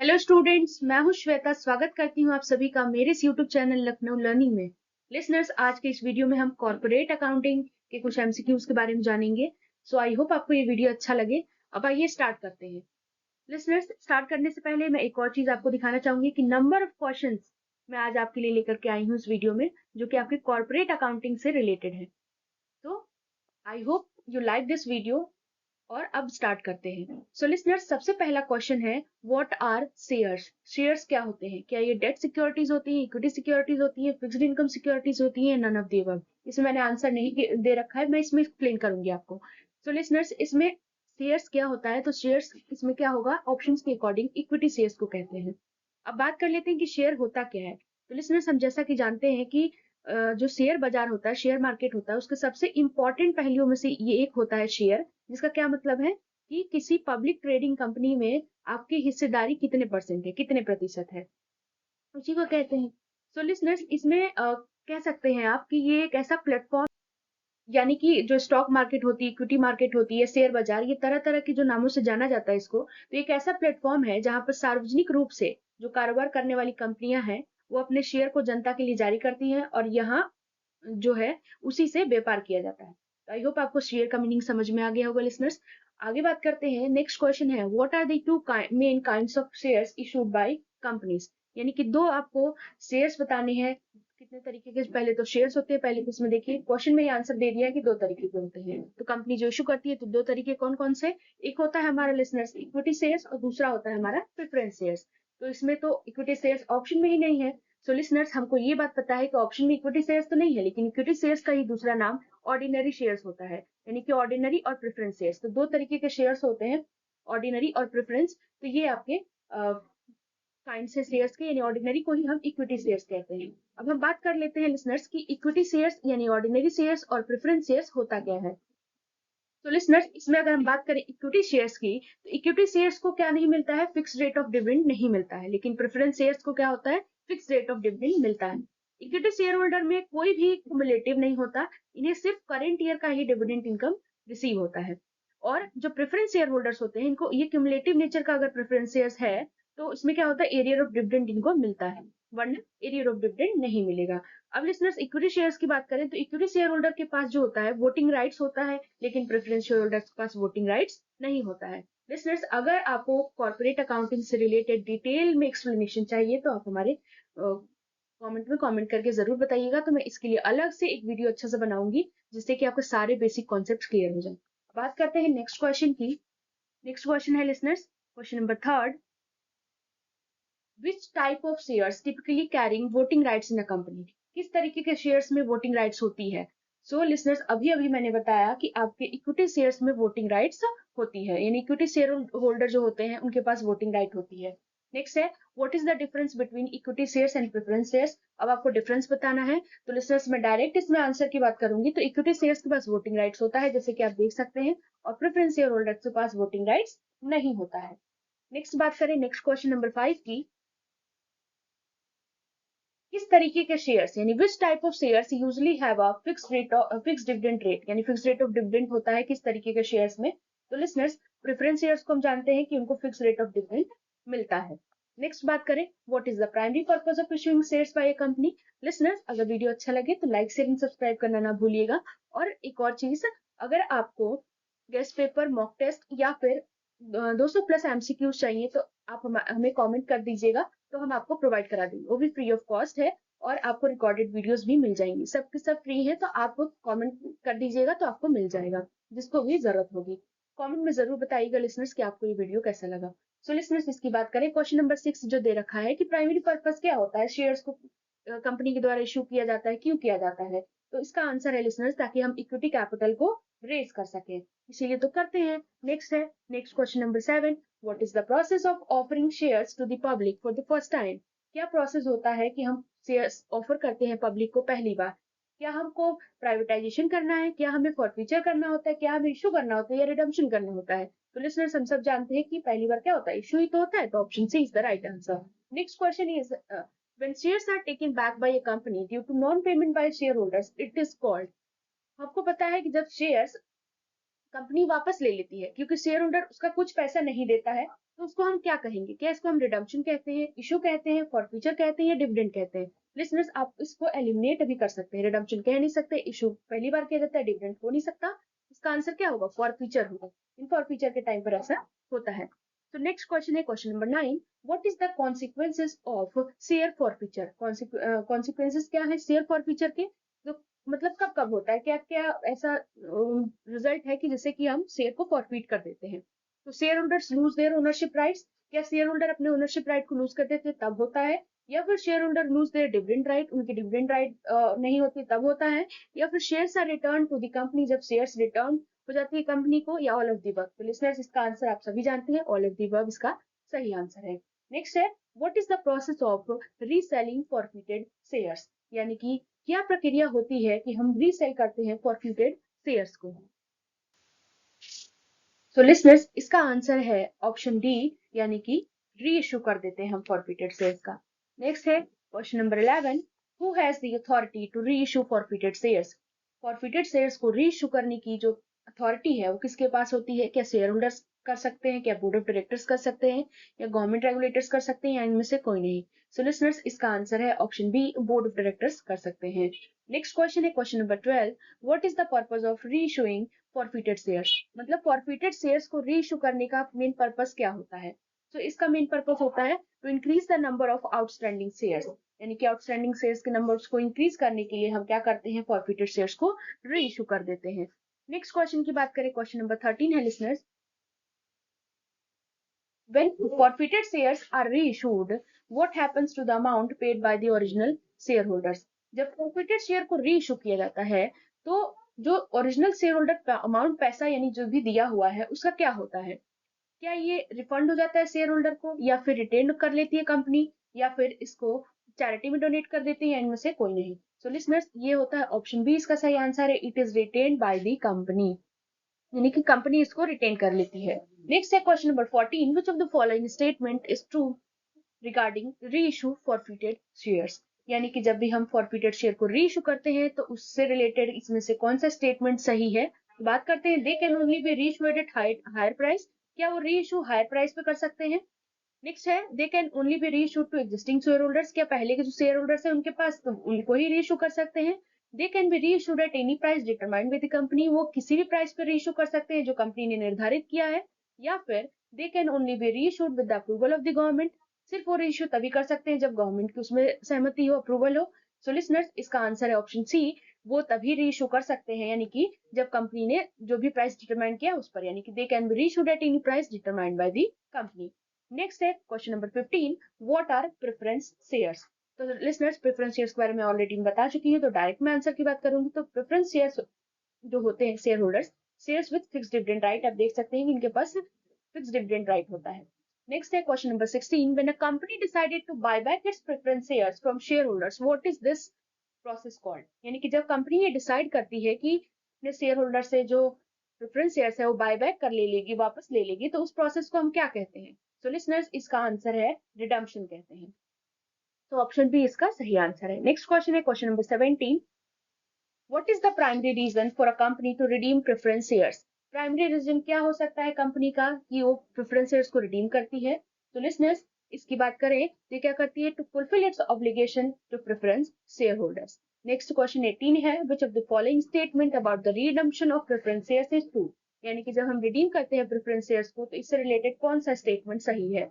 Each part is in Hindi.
हेलो स्टूडेंट्स, मैं हूं श्वेता। स्वागत करती हूं आप सभी का मेरे इस यूट्यूब चैनल लखनऊ लर्निंग में। लिसनर्स, आज के इस वीडियो में हम कॉर्पोरेट अकाउंटिंग के कुछ एमसीक्यूज के बारे में जानेंगे। सो आई होप आपको ये वीडियो अच्छा लगे। अब आइए स्टार्ट करते हैं। लिसनर्स, स्टार्ट करने से पहले मैं एक और चीज आपको दिखाना चाहूंगी कि नंबर ऑफ क्वेश्चंस मैं आज आपके लिए लेकर के आई हूँ इस वीडियो में, जो कि आपके कॉर्पोरेट अकाउंटिंग से रिलेटेड है। तो I hope you like this video. और अब स्टार्ट करते हैं। सो लिसनर्स, सबसे पहला क्वेश्चन है, व्हाट आर शेयर्स? शेयर्स क्या होते हैं? क्या ये डेट सिक्योरिटीज होती हैं, इक्विटी सिक्योरिटीज होती हैं, फिक्स्ड इनकम सिक्योरिटीज होती हैं? None of the above. इसमें मैंने आंसर नहीं दे रखा है, मैं इसमें एक्सप्लेन करूंगी आपको। सो लिसनर्स, इसमें शेयर्स क्या होता है? तो शेयर्स इसमें क्या होगा, ऑप्शंस के अकॉर्डिंग इक्विटी शेयर्स को कहते हैं। अब बात कर लेते हैं कि शेयर होता क्या है। तो लिसनर्स, हम जैसा कि जानते हैं कि जो शेयर बाजार होता है, शेयर मार्केट होता है, उसके सबसे इंपॉर्टेंट पहलुओं में से ये एक होता है शेयर। जिसका क्या मतलब है कि किसी पब्लिक ट्रेडिंग कंपनी में आपकी हिस्सेदारी कितने परसेंट है, कितने प्रतिशत है, उसी को कहते हैं। सो लिसनर्स, इसमें कह सकते हैं आप कि ये एक ऐसा प्लेटफॉर्म, यानी कि जो स्टॉक मार्केट होती है, इक्विटी मार्केट होती है, शेयर बाजार, ये तरह तरह के जो नामों से जाना जाता है इसको। तो एक ऐसा प्लेटफॉर्म है जहां पर सार्वजनिक रूप से जो कारोबार करने वाली कंपनियां हैं, वो अपने शेयर को जनता के लिए जारी करती हैं, और यहाँ जो है उसी से व्यापार किया जाता है। तो आई होप आपको शेयर का मीनिंग समझ में आ गया होगा लिसनर्स। आगे बात करते हैं। नेक्स्ट क्वेश्चन है, what are the two main kinds of shares issued by companies? यानी कि दो आपको शेयर्स बताने हैं। कितने तरीके के पहले तो शेयर्स होते हैं, पहले तो इसमें देखिए क्वेश्चन में ही आंसर दे दिया है कि दो तरीके के होते हैं। तो कंपनी जो इशू करती है, तो दो तरीके कौन कौन से? एक होता है हमारा लिसनर्स इक्विटी शेयर्स, और दूसरा होता है हमारा प्रेफरेंस शेयर्स। तो इसमें तो इक्विटी शेयर्स ऑप्शन में ही नहीं है। सो लिसनर्स, हमको ये बात पता है कि ऑप्शन में इक्विटी शेयर्स तो नहीं है, लेकिन इक्विटी शेयर्स का ही दूसरा नाम ऑर्डिनरी शेयर्स होता है। यानी कि ऑर्डिनरी और प्रेफरेंस शेयर्स, तो दो तरीके के शेयर्स होते हैं, ऑर्डिनरी और प्रेफरेंस। तो ये आपके काइंड से शेयर्स के, यानी ऑर्डिनरी को ही हम इक्विटी शेयर्स कहते हैं। अब हम बात कर लेते हैं लिसनर्स की इक्विटी शेयर्स यानी ऑर्डिनरी शेयर्स और प्रेफरेंस शेयर्स होता क्या है। तो लिसनर्स, इसमें अगर हम बात करें इक्विटी शेयर्स की, तो इक्विटी शेयर्स को क्या नहीं मिलता है, फिक्स रेट ऑफ डिविडेंड नहीं मिलता है। लेकिन प्रेफरेंस शेयर्स को क्या होता है, फिक्स रेट ऑफ डिविडेंड मिलता है। इक्विटी शेयर होल्डर में कोई भी क्युमुलेटिव नहीं होता, इन्हें सिर्फ करंट ईयर का ही डिविडेंड इनकम रिसीव होता है। और जो प्रेफरेंस शेयर होल्डर्स होते हैं, इनको ये क्युमुलेटिव नेचर का अगर प्रेफरेंस शेयर्स है, तो इसमें क्या होता है, एरियर ऑफ डिविडेंड इनको मिलता है, वरना एरियर ऑफ डिविडेंड नहीं मिलेगा। अब लिसनर्स, इक्विटी शेयर्स की बात करें, तो इक्विटी शेयर होल्डर के पास जो होता है वोटिंग राइट्स होता है, लेकिन प्रेफरेंस शेयर होल्डर के पास वोटिंग राइट्स नहीं होता है। लिसनर्स, अगर आपको कॉर्पोरेट अकाउंटिंग से रिलेटेड डिटेल में एक्सप्लेनेशन चाहिए, तो आप हमारे कमेंट में कमेंट करके जरूर बताइएगा। तो मैं इसके लिए अलग से एक वीडियो अच्छा से बनाऊंगी, जिससे कि आपके सारे बेसिक कॉन्सेप्ट क्लियर हो जाए। बात करते हैं नेक्स्ट क्वेश्चन की। नेक्स्ट क्वेश्चन है listeners, question number third, which type of shares typically carrying voting rights in a company? किस तरीके के शेयर्स में वोटिंग राइट्स होती है? सो लिसनर्स, अभी अभी मैंने बताया कि आपके इक्विटी शेयर्स में वोटिंग राइट्स होती है, यानी इक्विटी शेयर होल्डर जो होते हैं उनके पास वोटिंग राइट होती है। नेक्स्ट है, what is the difference between equity shares and preference shares? अब आपको डिफरेंस बताना है। तो लिसनर्स, मैं डायरेक्ट इसमें आंसर की बात करूंगी। तो इक्विटी शेयर्स के पास वोटिंग राइट्स होता है, जैसे कि आप देख सकते हैं, और प्रेफरेंस शेयर होल्डर के पास वोटिंग राइट्स नहीं होता है। नेक्स्ट बात करें नेक्स्ट क्वेश्चन नंबर 5 की। किस तरीके के शेयर्स, यानी which type of shares usually have a fix dividend rate, यानी फिक्स रेट ऑफ डिविडेंड होता है किस तरीके के शेयर्स में? तो लिसनर्स, प्रेफरेंस शेयर्स को हम जानते हैं कि उनको फिक्स रेट ऑफ डिविडेंड मिलता है। नेक्स्ट बात करें, what is the primary purpose of issuing shares by a company? Listeners, अगर वीडियो अच्छा लगे तो लाइक शेयर एंड सब्सक्राइब करना ना भूलिएगा। और एक और चीज, अगर आपको गेस्ट पेपर, मॉक टेस्ट या फिर 200 प्लस एमसीक्यूज चाहिए, तो आप हमें कमेंट कर दीजिएगा, तो हम आपको प्रोवाइड करा देंगे। वो भी फ्री ऑफ कॉस्ट है, और आपको रिकॉर्डेड वीडियोस भी मिल जाएंगी। सब के सब फ्री है, तो आप कमेंट कर दीजिएगा तो आपको मिल जाएगा, जिसको भी जरूरत होगी। कमेंट में जरूर बताइएगा लिसनर्स कि आपको ये वीडियो कैसा लगा। सो लिसनर्स, इसकी बात करें, क्वेश्चन नंबर 6 जो दे रखा है कि प्राइमरी पर्पस क्या होता है, शेयर्स को कंपनी के द्वारा इशू किया जाता है, क्यों किया जाता है? तो इसका आंसर है लिसनर्स, ताकि हम इक्विटी कैपिटल को रेज कर सके, इसीलिए तो करते हैं। नेक्स्ट है, next question number 7, what is the process of offering shares to the public for the first time? क्या प्रोसेस होता है कि हम शेयर्स ऑफर करते हैं पब्लिक को पहली बार? क्या हमको प्राइवेटाइजेशन करना है, क्या हमें फॉरफीचर करना होता है, क्या हमें इशू करना होता है, या रिडम्पशन करना होता है? तो लिसनर्स, हम सब जानते हैं कि पहली बार क्या होता है, इशू ही तो होता है। तो option C is the right answer. Next question is, when shares are taken back by a company due to non payment by shareholders, it is called? आपको पता है कि जब शेयर्स कंपनी वापस ले लेती है, क्योंकि शेयर होल्डर उसका कुछ पैसा नहीं देता है, तो उसको हम क्या कहेंगे? क्या इसको हम रिडम्पशन कहते हैं, इशू कहते हैं, फॉरफीचर कहते हैं या डिविडेंड कहते हैं? लिसनर्स, आप इसको एलिमिनेट भी कर सकते हैं। रिडम्पशन कह नहीं सकते, इशू पहली बार किया जाता है, डिविडेंड हो नहीं सकता। इसका आंसर क्या होगा? फॉरफीचर होगा। इन फॉरफीचर के टाइम पर ऐसा होता है। तो नेक्स्ट क्वेश्चन है question number 9। What is the consequences of share forfeiture? Consequences क्या है शेयर फॉरफीचर के? तो मतलब कब कब होता है, क्या क्या ऐसा रिजल्ट है कि जिससे कि हम शेयर को फॉरफीट कर देते हैं? तो share holders lose their ownership rights, क्या शेयर होल्डर अपने ओनरशिप राइट को लूज कर देते हैं तब होता है? या फिर share holder lose their dividend right, उनकी डिविडेंड राइट नहीं होती तब होता है? या फिर shares are return to the company, जब शेयर्स रिटर्न हो जाती है कंपनी को? या ऑल ऑफ द अबव? तो लिसनर्स, इसका आंसर आप सभी जानते हैं, ऑल ऑफ द अबव इसका सही आंसर है। नेक्स्ट है, what is the process of reselling forfeited shares? यानी कि क्या प्रक्रिया होती है कि हम रीसेल करते हैं फॉरफिटेड शेयर्स को? सो लिसनर्स, इसका आंसर है ऑप्शन डी, यानी कि री इशू कर देते हैं हम फॉरफिटेड शेयर्स का। नेक्स्ट है question number 11। Who has the authority to reissue forfeited shares? Forfeited shares को री इशू करने की जो अथॉरिटी है वो किसके पास होती है? क्या शेयर होल्डर्स कर सकते हैं, क्या बोर्ड ऑफ डायरेक्टर्स कर सकते हैं, या गवर्नमेंट रेगुलेटर्स कर सकते हैं, या इनमें से कोई नहीं? सो लिसनर्स, इसका आंसर है option B, board of directors कर सकते हैं। नेक्स्ट क्वेश्चन है question number 12। What is the purpose of reissuing forfeited shares? मतलब फॉरफिटेड शेयर्स को री इशू करने का मेन पर्पस क्या होता है? तो इसका मेन पर्पस होता है to increase the number of outstanding shares, यानी कि आउटस्टैंडिंग शेयर्स के नंबर्स को इंक्रीज करने के लिए हम क्या करते हैं? फॉरफिटेड शेयर्स को री इशू कर देते हैं। नेक्स्ट क्वेश्चन की बात करें, क्वेश्चन नंबर 13 है listeners. When forfeited shares are reissued, what happens to the amount paid by the original shareholders? जब forfeited शेयर को रीइशू किया जाता है, तो जो ओरिजिनल शेयर होल्डर का अमाउंट, पैसा यानी जो भी दिया हुआ है, उसका क्या होता है? क्या ये रिफंड हो जाता है शेयर होल्डर को, या फिर रिटेन कर लेती है कंपनी, या फिर इसको चैरिटी में डोनेट कर देती है? इनमें से कोई नहीं। सो लिसनर्स, ये होता है ऑप्शन बी, इसका सही आंसर है। It is retained bye the company, यानी कि कंपनी इसको रिटेन कर लेती है। नेक्स्ट है question number 14। Which of the following statement is true regarding री इशू फॉरफिटेड शेयर्स? यानी कि जब भी हम फॉरफिटेड शेयर को री इशू करते हैं तो उससे रिलेटेड इसमें से कौन सा स्टेटमेंट सही है? बात करते हैं, दे can only be reissued at higher price, क्या वो री इशू हायर प्राइस पे कर सकते हैं? नेक्स्ट है, they can only be reissue to existing share holders, क्या पहले के जो शेयर होल्डर्स है उनके पास, तो उनको ही री इशू कर सकते हैं? दे can be reissued at any price determined by the company, वो किसी भी प्राइस पर री इशू कर सकते हैं जो कंपनी ने निर्धारित किया है? या फिर दे कैन ओनली बी री issued with the approval of the government, सिर्फ वो री इशू तभी कर सकते हैं जब गवर्नमेंट की उसमें सहमति हो, अप्रूवल हो? सो लिसनर्स, इसका आंसर है ऑप्शन सी, वो तभी री इशू कर सकते हैं, यानी कि जब कंपनी ने जो भी प्राइस डिटरमाइन किया उस पर, यानी कि they can be reissued at any price determined by the company. Next है question number 15। What are preference shares? तो लिसनर्स, प्रेफरेंस शेयर्स के बारे में ऑलरेडी मैं बता चुकी हूँ, तो डायरेक्ट मैं आंसर की बात करूंगी। तो प्रेफरेंस शेयर्स जो होते हैं, share holders, shares with fixed dividend right, आप देख सकते हैं कि इनके पास फिक्स्ड डिविडेंड राइट होता है। नेक्स्ट है question number 16। When a company decided to buy back its preference shares from share holders, what is this process called? यानी कि जब कंपनी ये डिसाइड करती है कि अपने शेयर होल्डर से जो प्रेफरेंस शेयर्स है वो बाय बैक कर ले लेगी, वापस ले लेगी, तो उस प्रोसेस को हम क्या कहते हैं? सो लिसनर्स, इसका आंसर है रिडम्पशन कहते हैं। तो ऑप्शन बी इसका सही आंसर है। नेक्स्ट क्वेश्चन है question number 17। What is the primary reason for a company to redeem preference shares? Primary reason क्या हो सकता है कंपनी का कि वो प्रेफरेंस शेयर्स को रिडीम करती है? तो लिसनर्स, इसकी बात करें तो क्या करती है? To fulfil its obligation to preference share holders. Next question 18 है, which of the following statement about the redemption of preference shares is true? यानी कि जब हम रिडीम करते हैं प्रेफरेंस शेयर्स को, तो इससे रिलेटेड कौन सा स्टेटमेंट सही है?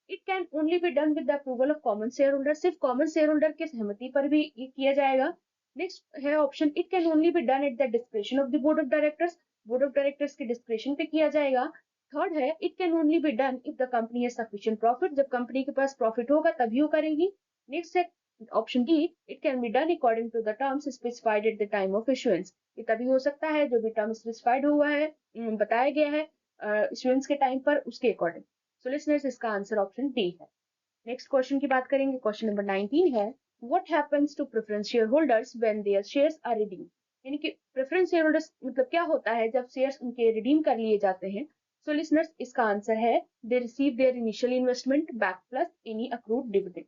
It can only be done with the approval of common share holder, सिर्फ कॉमन शेयर होल्डर की सहमति पर भी ये किया जाएगा। नेक्स्ट है option, it can only be done at the discretion of the board of directors, board of directors के डिस्क्रेशन पे किया जाएगा। थर्ड है, it can only be done if the company has sufficient profit, जब कंपनी के पास प्रॉफिट होगा तभी वो करेगी। नेक्स्ट है option D, it can be done according to the terms specified at the time of issuance, ये तभी हो सकता है जो भी टर्म स्पेसिफाइड हुआ है, बताया गया है इशुएंस के टाइम पर, उसके अकॉर्डिंग। सो लिसनर्स, इसका आंसर ऑप्शन डी है। नेक्स्ट क्वेश्चन की बात करेंगे, क्वेश्चन नंबर 19 है, what happens to preference share holders when their shares are redeem? यानी कि प्रेफरेंस शेयर होल्डर्स मतलब क्या होता है जब शेयर्स उनके रिडीम कर लिए जाते हैं? सो लिसनर्स, इसका आंसर है they receive their initial investment back plus any accrued dividend.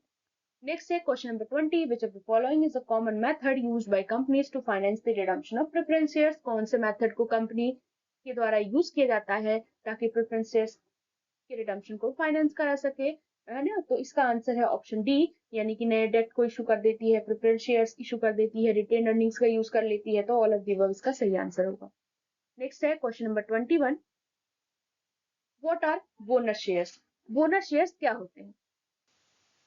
Next है question number 20। Which of the following is a common method used by companies to finance the redemption of preference shares? कौन से मेथड को कंपनी के द्वारा यूज किया जाता है ताकि प्रेफरेंस शेयर्स के रिडम्पशन को फाइनेंस करा सके, है ना। तो इसका आंसर है ऑप्शन डी, यानी कि नए डेट को इशू कर देती है, प्रेफरेंस शेयर्स इशू कर देती है, रिटेन अर्निंग्स का यूज कर लेती है। तो ऑल ऑफ द अबव इसका सही आंसर होगा। नेक्स्ट है question number 21, what are bonus shares? Bonus shares क्या होते हैं?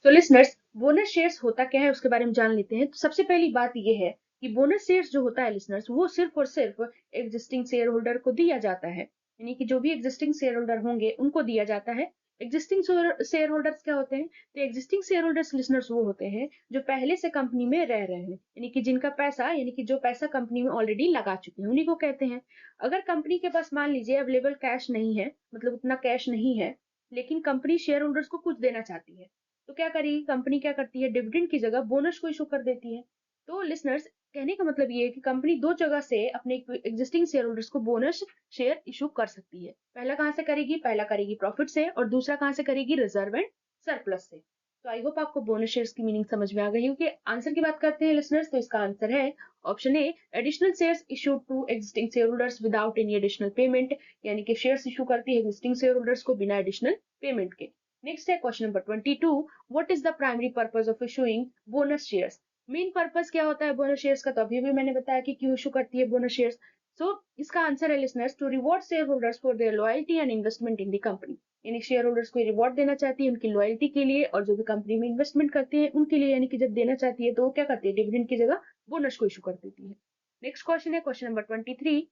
तो लिसनर्स, बोनस शेयर्स होता क्या है उसके बारे में जान लेते हैं। तो सबसे पहली बात ये है कि बोनस शेयर्स जो होता है लिसनर्स, वो सिर्फ और सिर्फ एग्जिस्टिंग शेयर होल्डर को दिया जाता है, यानी कि जो भी एग्जिस्टिंग शेयर होल्डर होंगे उनको दिया जाता है। एग्जिस्टिंग शेयर होल्डर्स क्या होते हैं? तो एग्जिस्टिंग शेयर होल्डर्स लिसनर्स वो होते हैं जो पहले से कंपनी में रह रहे हैं, यानी कि जिनका पैसा, यानी कि जो पैसा कंपनी में ऑलरेडी लगा चुके हैं, उन्हीं को कहते हैं। अगर कंपनी के पास मान लीजिए अवेलेबल कैश नहीं है, मतलब उतना कैश नहीं है, लेकिन कंपनी शेयर होल्डर्स को कुछ देना चाहती है, तो क्या करेगी कंपनी? क्या करती है? डिविडेंड की जगह बोनस को इशू कर देती है। तो लिसनर्स, कहने का मतलब ये है कि कंपनी दो जगह से अपने एग्जिस्टिंग शेयर होल्डर्स को बोनस शेयर इशू कर सकती है। पहला कहां से करेगी? पहला करेगी प्रॉफिट से, और दूसरा कहां से करेगी? रिजर्व एंड सरप्लस से। तो आई होप आपको बोनस शेयर्स की मीनिंग समझ में आ गई होगी। आंसर की बात करते हैं लिसनर्स, तो इसका आंसर है option A, additional shares issued to existing share holders without any additional payment, यानी कि शेयर्स इशू करती है एग्जिस्टिंग शेयर होल्डर्स को बिना एडिशनल पेमेंट के। नेक्स्ट है question number 22, what is the primary purpose of issuing bonus shares? Main purpose क्या होता है बोनस शेयर्स का? तो अभी भी मैंने बताया कि क्यों इशू करती है बोनस शेयर्स। सो इसका आंसर है listeners, to reward share holders for their loyalty and investment in the company, यानी शेयर होल्डर्स को रिवॉर्ड देना चाहती है उनकी लॉयल्टी के लिए, और जो भी कंपनी में इन्वेस्टमेंट करते हैं उनके लिए, यानी कि जब देना चाहती है तो वो क्या करती है? डिविडेंड की जगह बोनस को इशू कर देती है। नेक्स्ट क्वेश्चन है question number 23,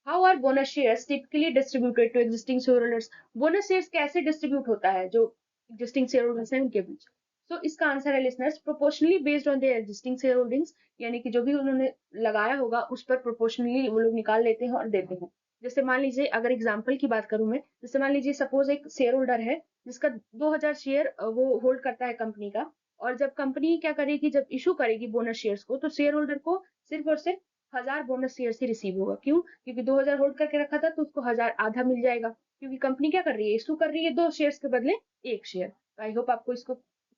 how are bonus shares typically distributed to existing share holders? Bonus shares कैसे डिस्ट्रीब्यूट होता है जो एग्जिस्टिंग शेयर होल्डर्स हैं उनके बीच? तो इसका आंसर है listeners, proportionally based on their existing share holdings, यानी कि जो भी उन्होंने लगाया होगा उस पर प्रोपोर्शनली वो लोग निकाल लेते हैं और देते हैं। जैसे मान लीजिए, अगर एग्जांपल की बात करूं मैं, जैसे मान लीजिए सपोज एक शेयर होल्डर है जिसका 2000 शेयर वो होल्ड करता है कंपनी का, और जब कंपनी क्या करेगी, जब इशू करेगी बोनस शेयर्स को, तो शेयर होल्डर को सिर्फ और सिर्फ 1000 बोनस शेयर ही रिसीव होगा। क्यों? क्योंकि 2000 होल्ड करके रखा था तो उसको 1000 आधा मिल जाएगा, क्योंकि कंपनी क्या कर रही है? इशू कर रही है दो शेयर्स के बदले एक शेयर। आई होप आपको इसको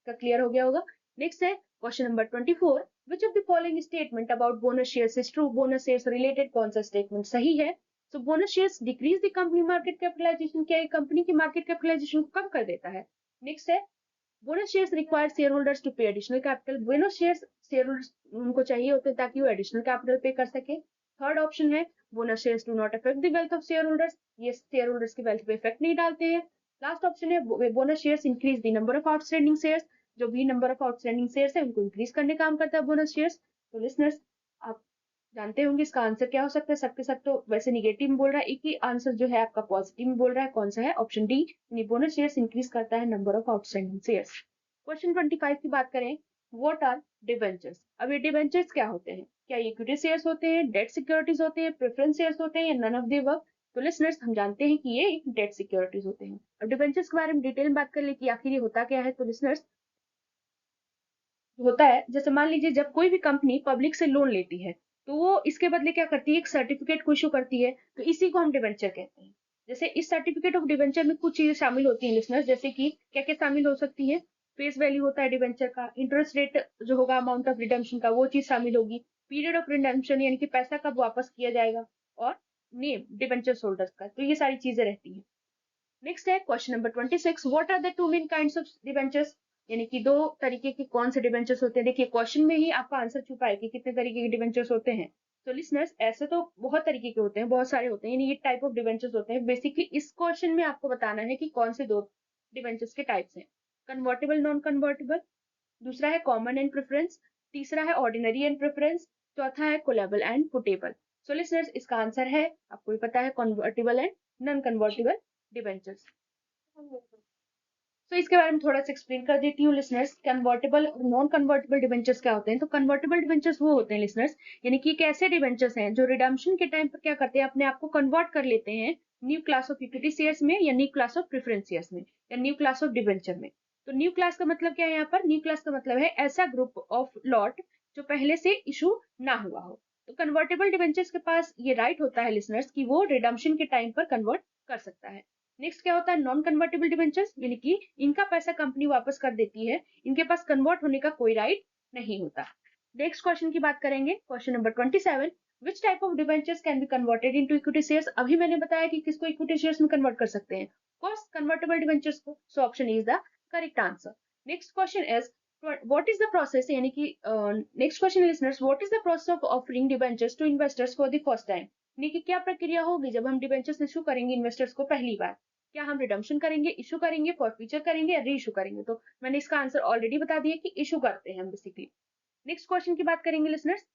का क्लियर हो गया होगा। नेक्स्ट है question number 24, which of the following statement about bonus shares is true? Bonus shares related कौन सा स्टेटमेंट सही है? So bonus shares decrease the company market capitalisation, क्या कंपनी की मार्केट कैपिटलाइजेशन को कम कर देता है? नेक्स्ट है bonus shares require share holders to pay additional capital, bonus shares share holders उनको चाहिए होते हैं ताकि वो एडिशनल कैपिटल पे कर सके। थर्ड ऑप्शन है bonus shares do not affect the wealth of share holders, ये शेयर होल्डर्स की वेल्थ पे इफेक्ट नहीं डालते हैं। लास्ट ऑप्शन है bonus shares increase the number of outstanding shares, जो भी नंबर ऑफ आउटस्टैंडिंग शेयर्स है उनको इंक्रीज करने का काम करता है बोनस शेयर्स। तो लिसनर्स, आप जानते होंगे इसका आंसर क्या हो सकता है। सबके सब तो वैसे निगेटिव में बोल रहा है, एक ही आंसर जो है आपका पॉजिटिव में बोल रहा है। कौन सा है? ऑप्शन डी, यानी बोनस शेयर्स इंक्रीज करता है number of outstanding shares. Question 25 की बात करें, व्हाट आर डिबेंचर्स? अब ये डिबेंचर्स क्या होते हैं? क्या ये इक्विटी शेयर्स होते हैं, डेट सिक्योरिटीज होते हैं, प्रेफरेंस शेयर्स होते हैं, या नन ऑफ द अबव? तो लिसनर्स, हम जानते हैं कि ये डेट सिक्योरिटीज होते हैं। अब डिबेंचर्स के बारे में डिटेल में बात कर ले कि आखिर ये होता क्या है। तो लिसनर्स, होता है जैसे मान लीजिए जब कोई भी कंपनी पब्लिक से लोन लेती है, तो वो इसके बदले क्या करती है? एक सर्टिफिकेट को इशू करती है, तो इसी को हम डिबेंचर कहते हैं। जैसे इस सर्टिफिकेट ऑफ डिबेंचर में कुछ चीजें शामिल होती हैं लिसनर्स, जैसे कि क्या क्या शामिल हो सकती है? फेस वैल्यू होता है डिबेंचर का, इंटरेस्ट रेट जो होगा अमाउंट ऑफ रिडेम्पशन का वो चीज शामिल होगी, पीरियड ऑफ रिडेम्पशन यानी कि पैसा कब वापस किया जाएगा, और नेम डिबेंचर होल्डर्स का, तो ये सारी चीजें रहती है। नेक्स्ट है question number 26, what are the two main kinds of debentures? यानी कि दो तरीके के कौन से डिबेंचर्स होते हैं? देखिए क्वेश्चन में ही आपका आंसर छुपा है कि कितने तरीके के डिबेंचर्स होते हैं। तो लिसनर्स, ऐसे तो बहुत तरीके के होते हैं, बहुत सारे होते हैं, यानी ये टाइप ऑफ डिबेंचर्स होते हैं। बेसिकली इस क्वेश्चन में आपको बताना है कि कौन से दो डिबेंचर्स के टाइप्स हैं। कन्वर्टेबल, नॉन कन्वर्टेबल, दूसरा है कॉमन एंड प्रेफरेंस, तीसरा है ऑर्डिनरी एंड प्रेफरेंस, चौथा है कोलेबल एंड पुटेबल। सो लिसनर्स, इसका आंसर है, आपको भी पता है, convertible and non convertible debentures. तो इसके बारे में थोड़ा सा एक्सप्लेन कर देती हूँ लिसनर्स। कन्वर्टेबल और नॉन कन्वर्टेबल डिबेंचर्स क्या होते हैं? तो कन्वर्टेबल डिबेंचर्स वो होते हैं लिसनर्स, यानी कि एक ऐसे डिबेंचर्स हैं जो रिडम्पशन के टाइम पर क्या करते हैं? अपने आप को कन्वर्ट कर लेते हैं new class of equity shares में, या new class of preference shares में, या न्यू क्लास ऑफ डिबेंचर में। तो न्यू क्लास का मतलब क्या है? यहाँ पर न्यू क्लास का मतलब है ऐसा ग्रुप ऑफ लॉट जो पहले से इशू ना हुआ हो। तो कन्वर्टेबल डिबेंचर्स के पास ये राइट होता है लिसनर्स कि वो रिडम्पशन के टाइम पर कन्वर्ट कर सकता है। नेक्स्ट क्या होता है? नॉन कन्वर्टेबल डिबेंचर्स, यानी कि इनका पैसा कंपनी वापस कर देती है, इनके पास कन्वर्ट होने का कोई राइट नहीं होता। नेक्स्ट क्वेश्चन की बात करेंगे, question number 27, which type of debentures can be converted into equity shares? अभी मैंने बताया कि किसको इक्विटी शेयर्स में कन्वर्ट कर सकते हैं, कोर्स कन्वर्टेबल डिबेंचर्स को। So option is the correct answer. Next question is what is the process, यानी कि next question listeners, what is the process of offering debentures to investors for the first time? यानी कि क्या प्रक्रिया होगी जब हम डिबेंचर्स इशू करेंगे इन्वेस्टर्स को पहली बार? क्या हम रिडम्पशन करेंगे, इशू करेंगे, फॉरफीचर करेंगे या री इशू करेंगे? तो मैंने इसका आंसर ऑलरेडी बता दिया कि इशू करते हैं हम बेसिकली। नेक्स्ट क्वेश्चन की बात करेंगे लिसनर्स,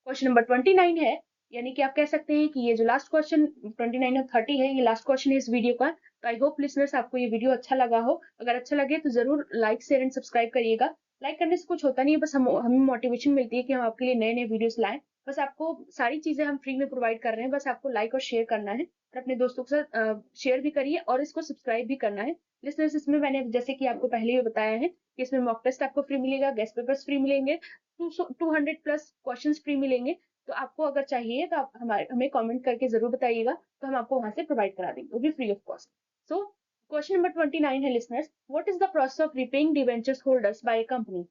क्वेश्चन नंबर 29 है, यानी कि आप कह सकते हैं कि ये जो लास्ट क्वेश्चन 29 और 30 है, ये लास्ट क्वेश्चन है इस वीडियो का। तो आई होप लिसनर्स आपको ये वीडियो अच्छा लगा हो। अगर अच्छा लगे तो जरूर लाइक शेयर एंड सब्सक्राइब करिएगा। लाइक करने से कुछ होता नहीं है, बस हमें मोटिवेशन मिलती है कि हम आपके लिए नए नए वीडियोस लाएं। बस आपको सारी चीजें हम फ्री में प्रोवाइड कर रहे हैं, बस आपको लाइक और शेयर करना है और अपने दोस्तों के साथ शेयर भी करिए और इसको सब्सक्राइब भी करना है। लिसनर्स, इसमें मैंने जैसे कि आपको पहले ही बताया है कि इसमें मॉक टेस्ट आपको फ्री मिलेगा, गेस्ट पेपर्स फ्री मिलेंगे, 200 प्लस क्वेश्चन फ्री मिलेंगे। तो आपको अगर चाहिए तो आप हमें कमेंट करके जरूर बताइएगा, तो हम आपको वहां से प्रोवाइड करा देंगे, वो भी free of cost. So question number 29 है listeners, what is the process of repaying debentures holders by a company?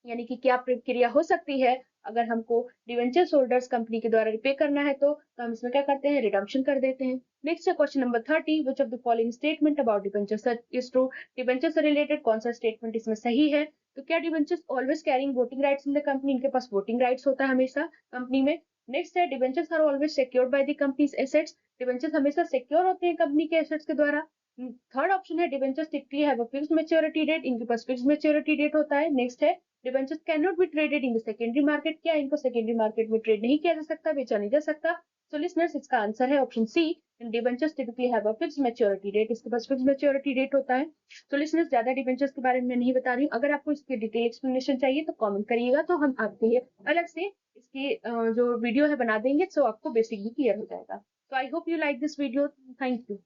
यानी कि क्या प्रक्रिया हो सकती है अगर हमको डिवेंचर्स होल्डर्स कंपनी के द्वारा रिपे करना है, तो हम इसमें क्या करते हैं, रिडम्पशन कर देते हैं। नेक्स्ट है question number 30, which of the following statement about debentures is true? Debenture से रिलेटेड कौन सा स्टेटमेंट इसमें सही है? तो क्या debentures always carrying voting rights in the company? इनके पास वोटिंग राइट्स होता है हमेशा कंपनी में। नेक्स्ट है debentures are always secured by the company's assets? Debentures हमेशा सिक्योर होते हैं कंपनी के एसेट्स के द्वारा। थर्ड ऑप्शन है debentures typically have a fixed maturity date? इनके पास फिक्स्ड मैच्योरिटी डेट होता है। नेक्स्ट है debentures can not be traded in the secondary market? क्या इनको सेकेंडरी मार्केट में ट्रेड नहीं किया जा सकता, बेचा नहीं जा सकता? सो लिसनर्स, इसका आंसर है option C, debentures typically have a fixed maturity date. इसके पास फिक्स्ड मैच्योरिटी डेट होता है। सो लिसनर्स, ज्यादा डिबेंचर्स के बारे में मैं नहीं बता रही हूँ, अगर आपको इसकी डिटेल एक्सप्लेनेशन चाहिए तो कमेंट करिएगा, तो हम आपके लिए अलग से इसकी जो वीडियो है बना देंगे, सो आपको बेसिक भी क्लियर हो जाएगा। So I hope you like this video. Thank you.